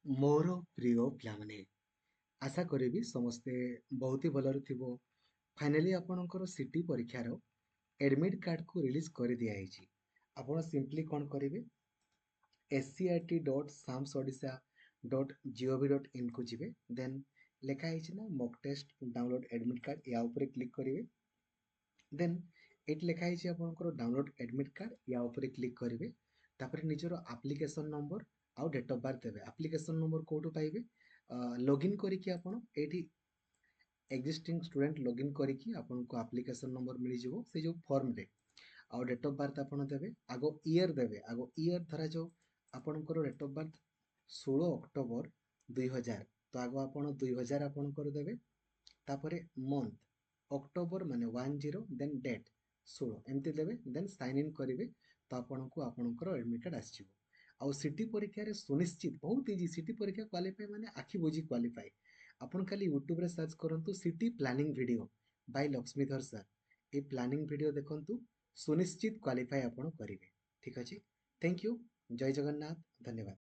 ମୋର ପ୍ରିୟ ପିଲାମାନେ, ଆଶା କରିବି ସମସ୍ତେ ବହୁତ ହି ଭଲରେ ଥିବ। ଫାଇନାଲି ଆପଣଙ୍କର ସିଟି ପରୀକ୍ଷାର ଏଡମିଟ୍ କାର୍ଡ଼କୁ ରିଲିଜ୍ କରିଦିଆହେଇଛି। ଆପଣ ସିମ୍ପଲି କ'ଣ କରିବେ, scrt.samsodisha.gov.in ଯିବେ। ଦେନ୍ ଲେଖା ହେଇଛି ନା mock test download admit card, ୟା ଉପରେ କ୍ଲିକ୍ କରିବେ। ଦେନ୍ ଏଇଠି ଲେଖା ହେଇଛି ଆପଣଙ୍କର ଡାଉନଲୋଡ୍ ଏଡମିଟ୍ କାର୍ଡ଼, ୟା ଉପରେ କ୍ଲିକ୍ କରିବେ। ତାପରେ ନିଜର ଆପ୍ଲିକେସନ୍ ନମ୍ବର ଆଉ ଡେଟ୍ ଅଫ୍ ବାର୍ଥ ଦେବେ। ଆପ୍ଲିକେସନ୍ ନମ୍ବର କେଉଁଠୁ ପାଇବେ, ଲଗ୍ଇନ୍ କରିକି ଆପଣ ଏଇଠି ଏକ୍ଜିଷ୍ଟିଂ ଷ୍ଟୁଡେଣ୍ଟ ଲଗ୍ଇନ୍ କରିକି ଆପଣଙ୍କୁ ଆପ୍ଲିକେସନ୍ ନମ୍ବର ମିଳିଯିବ ସେ ଯେଉଁ ଫର୍ମରେ। ଆଉ ଡେଟ୍ ଅଫ୍ ବାର୍ଥ ଆପଣ ଦେବେ, ଆଗ ଇୟର୍ ଦେବେ। ଆଗ ଇୟର୍ ଧରାଯାଉ ଆପଣଙ୍କର ଡେଟ୍ ଅଫ୍ ବାର୍ଥ 16 ଅକ୍ଟୋବର 2000, ତ ଆଗ ଆପଣ 2000 ଆପଣଙ୍କର ଦେବେ। ତାପରେ ମନ୍ଥ ଅକ୍ଟୋବର ମାନେ 10, ଦେନ୍ ଡେଟ୍ 16 ଏମିତି ଦେବେ। ଦେନ୍ ସାଇନ୍ ଇନ୍ କରିବେ, ତ ଆପଣଙ୍କୁ ଆପଣଙ୍କର ଏଡମିଟ୍ କାର୍ଡ଼ ଆସିଯିବ। ଆଉ ସିଟି ପରୀକ୍ଷାରେ ସୁନିଶ୍ଚିତ ବହୁତ ଇଜି, ସିଟି ପରୀକ୍ଷା କ୍ୱାଲିଫାଏ ମାନେ ଆଖି ବୁଜି କ୍ୱାଲିଫାଏ। ଆପଣ ଖାଲି ୟୁଟ୍ୟୁବରେ ସର୍ଚ୍ଚ କରନ୍ତୁ city planning video by Lakshmidhar sir. এই ପ୍ଲାନିଂ ଭିଡ଼ିଓ ଦେଖନ୍ତୁ, ସୁନିଶ୍ଚିତ କ୍ୱାଲିଫାଏ ଆପଣ କରିବେ। ଠିକ୍ ଅଛି, ଥ୍ୟାଙ୍କ ୟୁ, ଜୟ ଜଗନ୍ନାଥ, ଧନ୍ୟବାଦ।